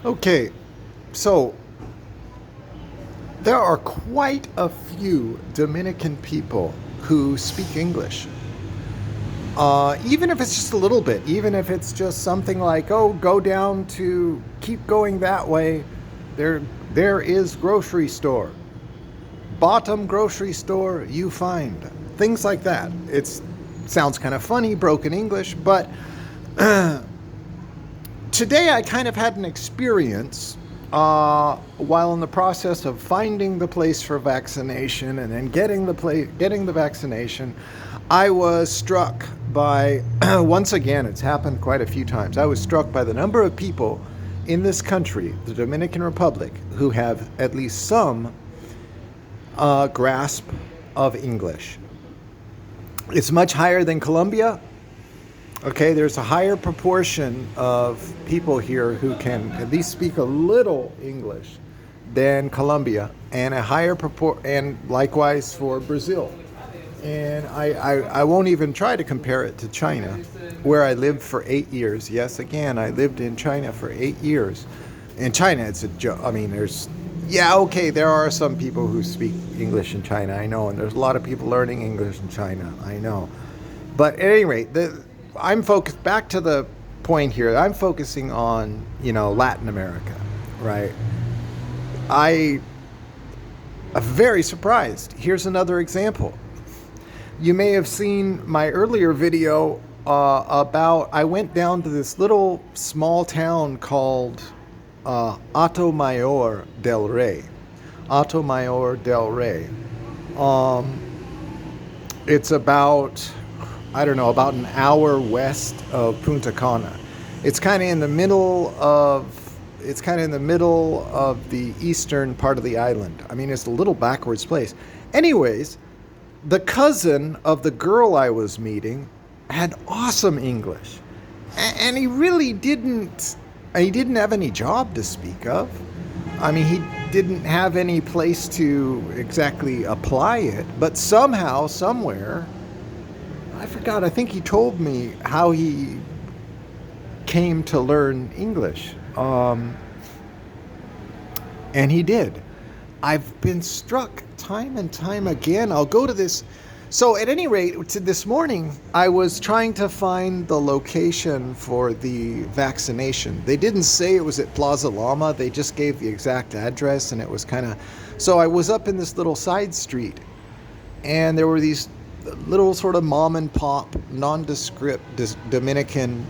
Okay, so there are quite a few Dominican people who speak English. Even if it's just a little bit, even if it's just something like, oh, go down to, keep going that way, there, there is grocery store. Bottom grocery store you find. Things like that. It sounds kind of funny, broken English, but today I kind of had an experience while in the process of finding the place for vaccination and then getting the vaccination. I was struck by once again, it's happened quite a few times. I was struck by the number of people in this country, the Dominican Republic, who have at least some grasp of English. It's much higher than Colombia. Okay, there's a higher proportion of people here who can at least speak a little English than Colombia, and a higher and likewise for Brazil. And I won't even try to compare it to China, where I lived for 8 years. Yes, again, I lived in China for 8 years. In China, it's a joke. I mean, okay, there are some people who speak English in China, I know, and there's a lot of people learning English in China, I know. But at any rate, I'm focused back to the point here. I'm focusing on, Latin America, right? I am very surprised. Here's another example. You may have seen my earlier video about I went down to this little small town called Mayor del Rey. Mayor del Rey. It's about, I don't know, about an hour west of Punta Cana. It's kind of in the middle of the eastern part of the island. I mean, it's a little backwards place. Anyways, the cousin of the girl I was meeting had awesome English. And he really didn't have any job to speak of. I mean, he didn't have any place to exactly apply it, but somehow, somewhere, I forgot, I think he told me how he came to learn English. And he did. I've been struck time and time again. I'll go to this. So at any rate, this morning, I was trying to find the location for the vaccination. They didn't say it was at Plaza Lama. They just gave the exact address, and it was kind of... So I was up in this little side street, and there were these little sort of mom and pop, nondescript Dominican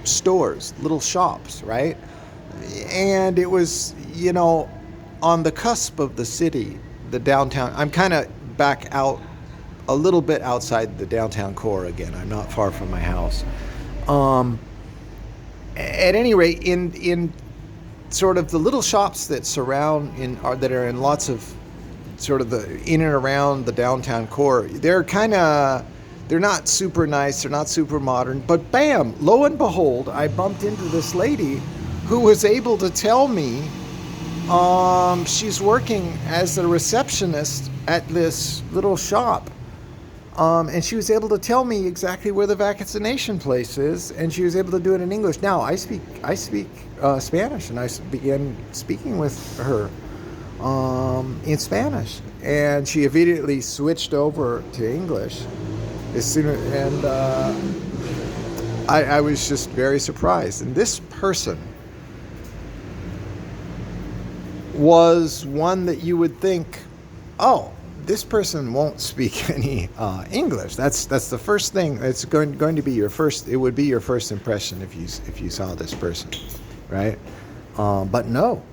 stores, little shops, right? And it was, on the cusp of the city, the downtown. I'm kind of back out a little bit outside the downtown core again. I'm not far from my house. At any rate, in sort of the little shops that that are in lots of sort of the in and around the downtown core, they're not super nice, they're not super modern, but bam, lo and behold, I bumped into this lady who was able to tell me she's working as a receptionist at this little shop. And she was able to tell me exactly where the vaccination place is, and she was able to do it in English. Now, I speak Spanish, and I began speaking with her in Spanish, and she immediately switched over to English and I was just very surprised. And this person was one that you would think, oh, this person won't speak any English. That's the first thing. It's going to be your first. It would be your first impression if you saw this person, right? But no,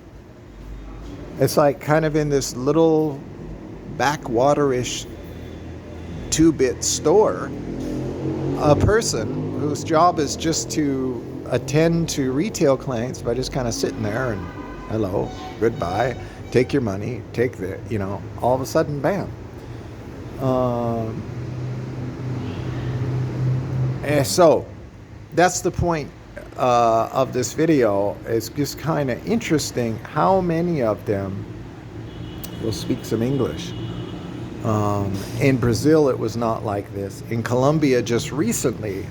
it's like kind of in this little backwaterish 2-bit store, a person whose job is just to attend to retail clients by just kind of sitting there and hello, goodbye, take your money, take the, all of a sudden, bam. And so that's the point of this video. It's just kind of interesting how many of them will speak some English. In Brazil, it was not like this. In Colombia, just recently,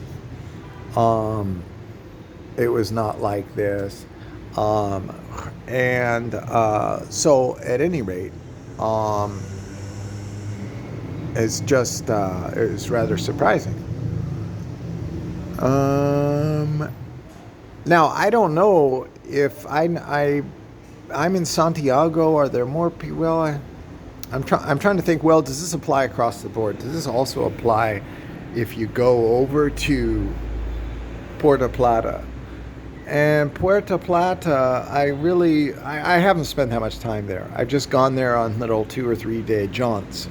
it was not like this. Um, and so, at any rate, um, it's rather surprising. Um, Now, I don't know if I'm in Santiago. Are there more people? Well, I'm trying to think. Well, does this apply across the board? Does this also apply if you go over to Puerto Plata? And Puerto Plata, I haven't spent that much time there. I've just gone there on little 2 or 3 day jaunts,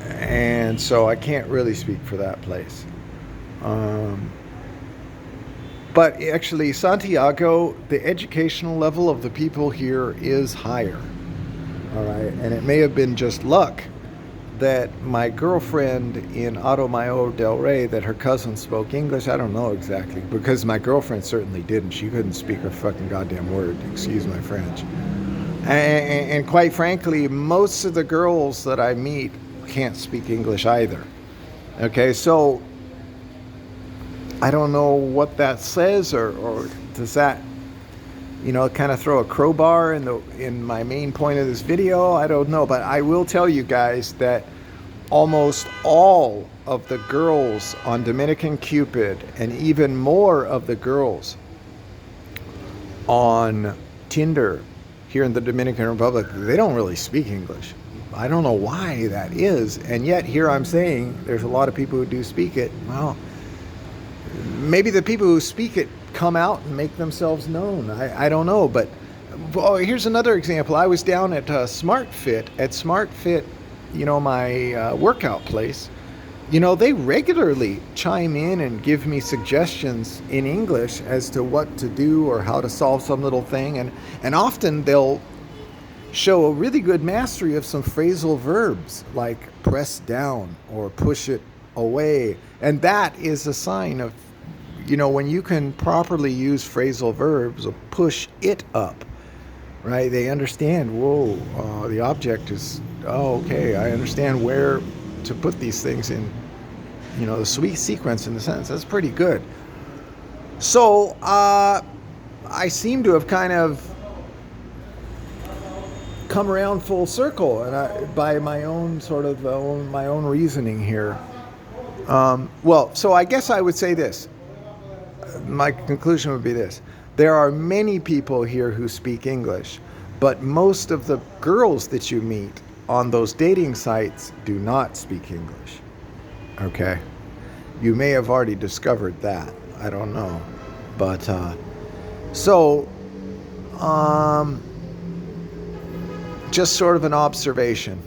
and so I can't really speak for that place. Um, But actually, Santiago, the educational level of the people here is higher. All right. And it may have been just luck that my girlfriend in Automayo del Rey, that her cousin spoke English. I don't know exactly, because my girlfriend certainly didn't. She couldn't speak a fucking goddamn word. Excuse my French. And quite frankly, most of the girls that I meet can't speak English either. Okay. So I don't know what that says, or does that, kind of throw a crowbar in my main point of this video? I don't know, but I will tell you guys that almost all of the girls on Dominican Cupid, and even more of the girls on Tinder here in the Dominican Republic, they don't really speak English. I don't know why that is, and yet here I'm saying there's a lot of people who do speak it. Well, maybe the people who speak it come out and make themselves known. I don't know. But here's another example. I was down at SmartFit. At SmartFit, my workout place, they regularly chime in and give me suggestions in English as to what to do or how to solve some little thing. And often they'll show a really good mastery of some phrasal verbs like press down or push it away. And that is a sign of, when you can properly use phrasal verbs, or push it up, right? They understand, whoa, the object is, okay, I understand where to put these things in, the sweet sequence in the sentence. That's pretty good. So, I seem to have kind of come around full circle, and by my own my own reasoning here. So I guess I would say this. My conclusion would be this. There are many people here who speak English, but most of the girls that you meet on those dating sites do not speak English. Okay? You may have already discovered that. I don't know. But, just sort of an observation.